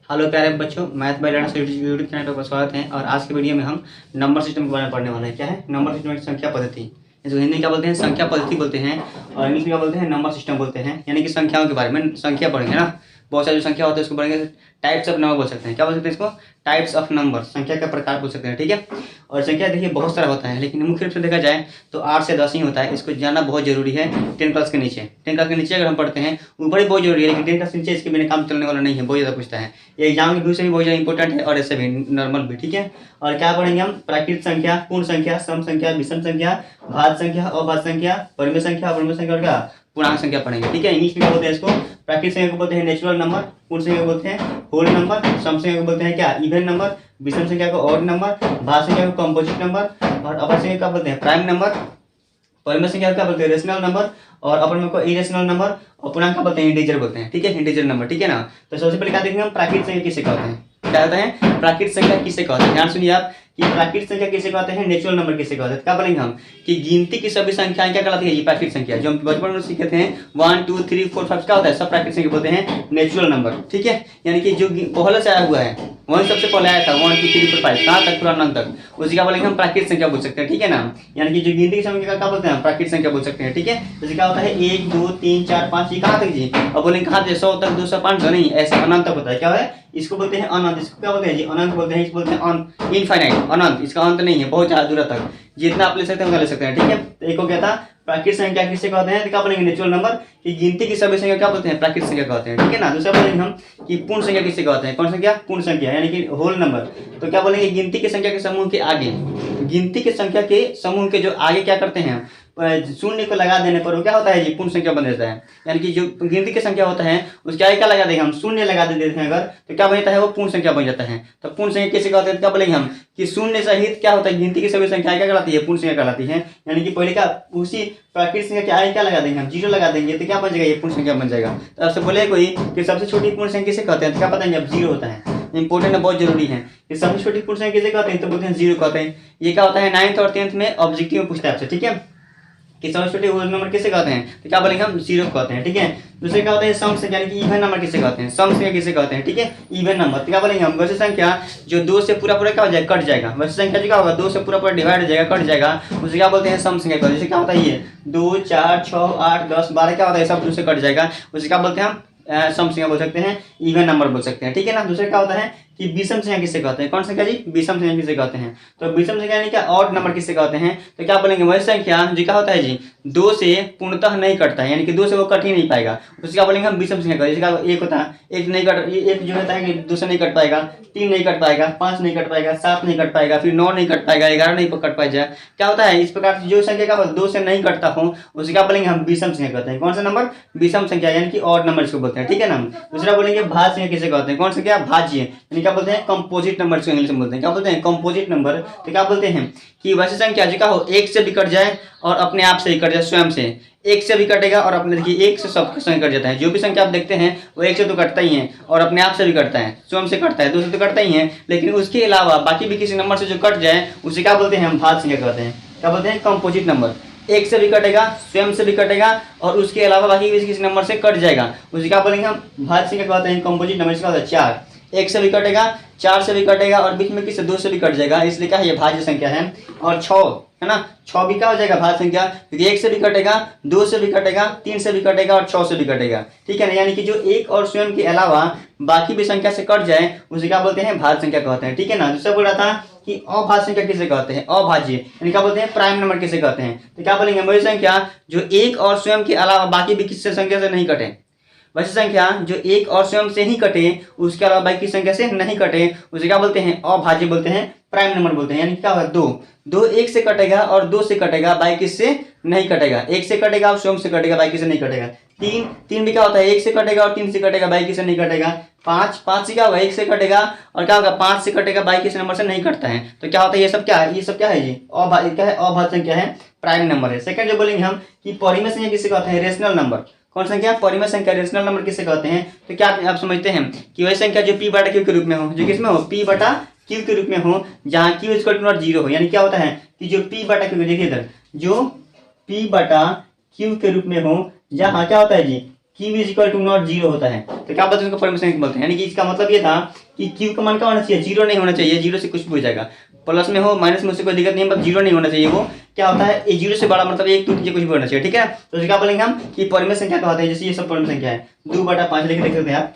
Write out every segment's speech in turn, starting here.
Hello प्यारे बच्चों, math bye learners YouTube channel पर आपका स्वागत है। और आज के वीडियो में हम नंबर सिस्टम के बारे में पढ़ने वाले हैं। क्या है नंबर सिस्टम? एक संख्या पद्धति। इसको हिंदी में क्या बोलते हैं? संख्या पद्धति बोलते हैं। और इंग्लिश में क्या बोलते हैं? नंबर सिस्टम बोलते हैं। यानी कि संख्याओं के बारे में संख्या पढ़ेंगे ना। बहुत सारी जो संख्या होती है उसको पढ़ेंगे। टाइप्स ऑफ नंबर बोल सकते हैं। क्या बोल सकते हैं इसको? टाइप्स ऑफ नंबर, संख्या का प्रकार बोल सकते हैं। ठीक है। और संख्या देखिए बहुत सारा होता है, लेकिन मुख्य रूप से देखा जाए तो 8 से 10 ही होता है। इसको जानना बहुत जरूरी है। 10 क्लास के नीचे, 10 क्लास के नीचे अगर हम पढ़ते हैं ऊपर ही बहुत जरूरी है, लेकिन 10 क्लास के नीचे इसके बिना काम चलने वाला नहीं है। बहुत ज़्यादा पूछता है ये एग्जाम के व्यू से भी बहुत ज़्यादा इंपॉर्टेंट है और ऐसे भी नॉर्मल भी। ठीक है। और क्या पढ़ेंगे हम? प्राकृत संख्या, पूर्ण संख्या, सम संख्या, विषम संख्या, भाज्य संख्या, अभाज्य संख्या, परिमेय संख्या, अपरिमेय संख्या और क्या पूर्णांक संख्या पढ़ेंगे। ठीक है। इंग्लिश में क्या बोलते हैं इसको? प्राकृत संख्या को बोलते हैं नेचुरल नंबर, पूर्ण संख्या को बोलते हैं होल नंबर, सम संख्या को बोलते हैं क्या इवन नंबर, विषम संख्या को ऑड नंबर, भाज्य संख्या को कंपोजिट नंबर और अभाज्य संख्या क्या बोलते हैं? प्राइम नंबर, परिमेय संख्या क्या बोलते हैं? रेशनल नंबर और अपरिमेय को इरेशनल नंबर और पूर्णांक क्या बोलते हैं? इंटीजर बोलते हैं। ठीक है, इंटीजर नंबर। ठीक है ना। तो सबसे पहले क्या देखेंगे हम? प्राकृत संख्या किसे कहते हैं? क्या होता है प्राकृत संख्या किसे कहते हैं? ध्यान सुनिए आप कि प्राकृत संख्या किसे कहते हैं, नेचुरल नंबर किसे कहते हैं। क्या बोलेंगे हम कि गिनती की सभी संख्याएं क्या कहलाती है? ये प्राकृत संख्या जो हम बचपन में सीखे थे 1 2 3 4 5 क्या होता है? सब प्राकृत संख्या बोलते हैं नेचुरल नंबर। ठीक है। यानी कि जो पहले से आया हुआ है वही सबसे पहले आया था 1 2 3 4 5 कहाँ तक? पूरा अनंत तक। उसी क्या बोलेंगे हम? प्राकृत संख्या बोल सकते हैं। ठीक है ना। यानी कि जो गिनती की संख्या का क्या बोलते हैं? प्राकृत संख्या बोल सकते हैं। ठीक है। जैसे क्या होता है 1 2 3 4 5 ये कहाँ तक जी? अब बोलेंगे कहाँ से? 100 तक, 200, 500 नहीं, ऐसा अनंत तक होता है। क्या है? इसको बोलते हैं अनंत। इसको क्या बोलते हैं जी? अनंत बोलते हैं। इसको बोलते हैं इनफाइनाइट, अनंत। इसका अंत नहीं है, बहुत ज्यादा दूर तक जितना आप ले सकते हैं उतना ले सकते हैं। ठीक है। तो एक हो गया था प्राकृत संख्या किसे कहते हैं? तो क्या बोलेंगे? नेचुरल नंबर की गिनती की सभी संख्या क्या बोलते हैं? प्राकृत संख्या कहते हैं। ठीक है ना। दूसरा बोलेंगे हम कि पूर्ण संख्या किसे कहते हैं? कौन संख्या? पूर्ण संख्या यानी कि होल नंबर। तो क्या बोलेंगे? गिनती की संख्या के समूह के आगे, गिनती की संख्या के समूह के जो आगे क्या करते हैं? शून्य को लगा देने पर वो क्या होता है जी? पूर्ण संख्या बन जाता है। यानी कि जो गिनती की संख्या होता है उसके आगे क्या लगा देंगे हम? शून्य लगा देते हैं अगर, तो क्या बनता है? वो पूर्ण संख्या बन जाता है। तो पूर्ण संख्या किसे कहते हैं? क्या बोलेंगे हम कि शून्य सहित क्या होता है? गिनती की सभी संख्याएं क्या कहलाती है? पूर्ण संख्या कहलाती है। यानी कि पहले का उसी प्राकृत संख्या के आगे क्या लगा देंगे हम? 0 लगा देंगे तो क्या बन जाएगा? ये पूर्ण संख्या बन जाएगा। तो आपसे बोले कोई कि सबसे छोटी पूर्ण संख्या किसे कहते हैं? तो क्या बताएंगे आप? 0 होता है। इंपोर्टेंट है, बहुत जरूरी है कि सबसे छोटी पूर्ण संख्या किसे कहते हैं? तो बोलते हैं 0 कहते हैं। ये क्या होता है 9th और 10th में ऑब्जेक्टिव में पूछता है आपसे। ठीक है कि सबसे छोटे होल नंबर किसे कहते हैं? तो क्या बोलेंगे हम? 0 कहते हैं। ठीक है। दूसरे क्या होता है? सम संख्या यानी कि इवन नंबर किसे कहते हैं? सम संख्या किसे कहते हैं? ठीक है, इवन नंबर। तो क्या बोलेंगे हम? वैसे संख्या जो 2 से पूरा पूरा क्या हो जाएगा? कट जाएगा। वैसे संख्या जो क्या होगा? 2 से पूरा पूरा डिवाइड हो जाएगा, कट जाएगा, उसे क्या बोलते हैं? सम संख्या कहते हैं। जैसे क्या होता है ये 2 4 6 8 10 12 क्या होता है? सब 2 से कट जाएगा, उसे क्या बोलते हैं हम? सम संख्या बोल सकते हैं, इवन नंबर बोल सकते हैं। ठीक है ना। दूसरा क्या होता है कि विषम संख्या किसे कहते हैं? कौन संख्या जी? विषम संख्या किसे कहते हैं? तो विषम संख्या यानी क्या? ऑड नंबर किसे कहते हैं? तो क्या बोलेंगे? वही संख्या जो क्या होता है जी? 2 से पूर्णतः नहीं कटता है, यानी कि 2 से वो कट ही नहीं पाएगा, उसका क्या बोलेंगे हम? विषम संख्या कहते हैं। जैसे एक होता है एक नहीं कट, एक जो होता है कि 2 से नहीं कट पाएगा, 3 नहीं कट पाएगा, 5 नहीं कट पाएगा, 7 नहीं कट पाएगा, फिर 9 नहीं कट पाएगा, 11 नहीं कट पाएगा। क्या होता है? इस प्रकार से जो संख्या का 2 से नहीं कटता हो उसे क्या बोलेंगे हम? विषम संख्या कहते हैं। कौन सा नंबर? विषम संख्या यानी कि ऑड नंबर इसको बोलते हैं। ठीक है ना। दूसरा बोलेंगे भाज्य संख्या किसे कहते हैं? कौन संख्या? भाज्य यानी क्या बोलते हैं? कंपोजिट नंबर इसको इंग्लिश में बोलते हैं। क्या बोलते हैं? Composite number. तो क्या बोलते हैं कि वैसे संख्या जो क्या हो 1 से भी कट जाए और अपने आप से ही कट जाए, स्वयं से 1 से भी कटेगा और अपने देखिए 1 से सबके संग कट जाता है। जो भी संख्या आप देखते हैं वो 1 से तो कटता ही है और अपने आप से भी कटता है, स्वयं से कटता है, 2 से तो कटता ही है, लेकिन उसके अलावा बाकी भी किसी नंबर से जो कट जाए उसे क्या बोलते हैं हम? भाज्य संख्या कहते हैं। क्या बोलते हैं? Composite number. 1 से भी कटेगा, स्वयं से भी कटेगा और उसके अलावा बाकी किसी नंबर से कट जाएगा, उसे क्या बोलेंगे हम? भाज्य संख्या कहते हैं। कंपोजिट नंबर इसका होता है 4। 1 से भी कटेगा, 4 से भी कटेगा और बीच में किसी 2 से भी कट जाएगा, इसलिए क्या है? ये भाज्य संख्या है। और 6 है ना, 6 भी क्या हो जाएगा? भाज्य संख्या, क्योंकि 1 से भी कटेगा, 2 से भी कटेगा, 3 से भी कटेगा और 6 से भी कटेगा। ठीक है ना। यानी कि जो 1 और स्वयं के अलावा बाकी भी संख्या से कट जाए उसे क्या बोलते हैं? भाज्य संख्या कहते हैं। ठीक है ना। दूसरा बोल रहा था कि अभाज्य संख्या किसे कहते हैं? अभाज्य यानी क्या बोलते हैं? प्राइम नंबर किसे कहते हैं? तो क्या बोलेंगे? वही संख्या जो 1 और स्वयं के अलावा बाकी भी किसी संख्या से नहीं कटे, वैसे संख्या जो 1 और स्वयं से ही कटे उसके अलावा बाकी की संख्या से नहीं कटे उसे क्या बोलते हैं? अभाज्य बोलते हैं, प्राइम नंबर बोलते हैं। यानी क्या होगा? 2 1 से कटेगा और 2 से कटेगा, बाकी किससे नहीं कटेगा। 1 से कटेगा और स्वयं से कटेगा, बाकी से नहीं कटेगा। 3 भी क्या होता है? 1 से कटेगा और 3 से कटेगा, बाकी से नहीं कटेगा। 5 से क्या होगा? 1 से कटेगा और क्या होगा? 5 से कटेगा, बाकी किसी नंबर से नहीं कटता है। तो क्या होता है? ये सब क्या है? ये सब क्या है जी? अभाज्य क्या है? अभाज्य संख्या है, प्राइम नंबर है। सेकंड जो बोलेंगे हम कि परिमेय संख्या किसे कहते हैं? Rational number. कौन संख्या? परिमेय संख्या, रेशनल नंबर किसे कहते हैं? तो क्या आप समझते हैं कि वही संख्या जो p बटा q के रूप में हो, जो किसमें हो? p बटा q के रूप में हो, जहाँ q इक्वल टू नॉट 0 हो। यानी क्या होता है कि जो p बटा q, देखिए इधर जो p बटा q के रूप में हो, जहाँ क्या होता है जी? Q is equal to not zero होता है, तो क्या बोलते हैं उसको परमेय संख्या बोलते हैं। यानी कि इसका मतलब ये था कि क्यू का मान क्या होना चाहिए, जीरो नहीं होना चाहिए, जीरो से कुछ भी हो जाएगा, प्लस में हो माइनस में उससे कोई दिक्कत नहीं है, मतलब जीरो नहीं होना चाहिए। वो क्या होता है, ये जीरो से बड़ा मतलब एक टू कुछ भी होना चाहिए, ठीक है। तो क्या बोलेंगे हम कि परमेय संख्या कहते हैं, जैसे ये सब परमेय संख्या है, 2/5 लिख देख सकते हैं आप,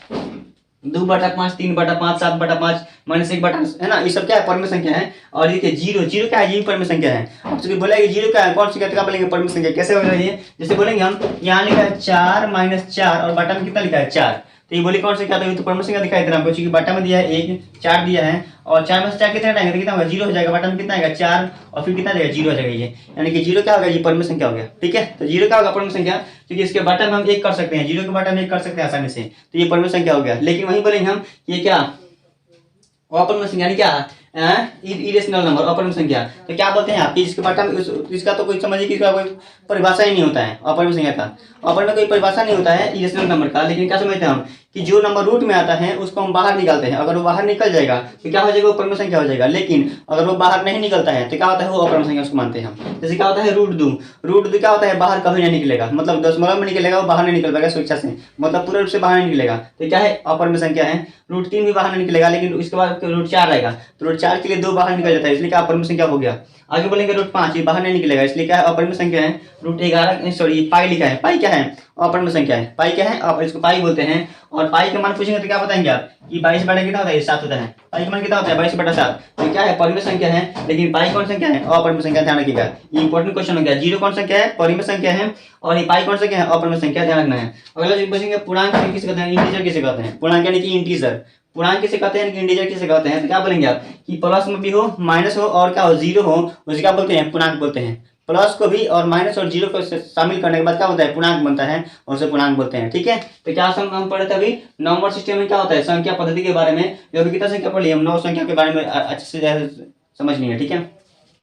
2/5, 3/5, 7/5, -1/, है ना, ये सब क्या है, परमेय संख्या है। और देखिए जीरो, जीरो क्या है, ये परमेय संख्या है। आपसे बोलेगा जीरो क्या है, कौन सी क्या बोलेंगे, परमेय संख्या। कैसे होगा ये, जैसे बोलेंगे हम यहाँ लिखा है 4 - 4 और बटा में कितना लिखा है 4, तो ये बोले कौन सा क्या था, ये तो परमेय संख्या दिखाई दे रहा है हमको, क्योंकि बटा में दिया है 1, 4 दिया है, और 4 में से 4 कितना हटाएंगे तो कितना होगा, जीरो हो जाएगा, बटा में कितना आएगा 4, और फिर कितना जाएगा, जीरो हो जाएगा ये, यानी कि जीरो क्या होगा, ये परमेय संख्या हो गया, ठीक है। तो जीरो क्या होगा, परमेय संख्या, क्योंकि इसके बटा में हम 1 कर सकते हैं, जीरो के बटा में 1 कर सकते हैं आसानी से, तो ये परमेय संख्या हो गया। लेकिन वहीं बोलेंगे हम ये क्या, अपरमेय संख्या, यानी क्या इरेशनल नंबर, अपरमेय संख्या, तो क्या बोलते हैं आप कि इसके बटा में इसका तो कोई समझिए कि इसका कोई परिभाषा ही नहीं होता है अपरमेय संख्या का, अपर में कोई परिभाषा नहीं होता है इरेशनल नंबर का। लेकिन क्या समझते हैं हम कि जो नंबर रूट में आता है उसको हम बाहर निकालते हैं, अगर वो बाहर निकल जाएगा तो क्या हो जाएगा, वो परमेय संख्या हो जाएगा। लेकिन अगर वो बाहर नहीं निकलता है तो क्या होता है, वो अपरमेय संख्या उसको मानते हैं हम। जैसे क्या होता है √2 क्या होता है, बाहर कभी नहीं निकलेगा, मतलब दशमलव में निकलेगा, वो बाहर नहीं निकल पाएगा स्वेच्छा से, मतलब पूरे रूप से बाहर नहीं निकलेगा, तो क्या है, अपरमेय संख्या है। √3 भी बाहर नहीं निकलेगा, लेकिन इसके बाद √4 आएगा, तो √4 के लिए 2 बाहर निकल जाता है, इसलिए क्या अपरमेय संख्या हो गया। आगे बोलेंगे √5 ये बाहर नहीं निकलेगा, इसलिए क्या है, अपरमेय संख्या है। √11 सॉरी पाई लिखा है, पाई क्या है, अपरमेय संख्या है, पाई क्या है, आप इसको पाई बोलते हैं। और पाई का मान पूछेंगे तो क्या बताएंगे आप कि 22 बटा कितना होता है, 7 होता है, पाई का मान कितना होता है, 22/7, तो क्या है, परमेय संख्या है। लेकिन पाई कौन संख्या है, अपरमेय संख्या, ध्यान रखिएगा, ये इंपॉर्टेंट क्वेश्चन हो गया। जीरो कौन संख्या है, परमेय संख्या है, और ये पाई कौन संख्या है, अपरमेय संख्या, ध्यान रखना है। अगला जो पूछेंगे पूर्णांक किसे कहते हैं, इंटीजर किसे कहते हैं, पूर्णांक यानी कि इंटीजर, पूर्णांक किसे कहते हैं, इंटीजर किसे कहते हैं, तो क्या बोलेंगे आप कि प्लस में भी हो माइनस हो और क्या हो, जीरो हो, उसे क्या बोलते हैं, पूर्णांक बोलते हैं। प्लस को भी और माइनस और जीरो को शामिल करने के बाद क्या होता है, पूर्णांक बनता है, और उसे पूर्णांक बोलते हैं, ठीक है। तो क्या हम पढ़े थे अभी, नंबर सिस्टम में क्या होता है, संख्या पद्धति के बारे में, जो अभी कितना संख्या पढ़ ली हम, 9 संख्या के बारे में अच्छे से समझ नहीं है, ठीक है।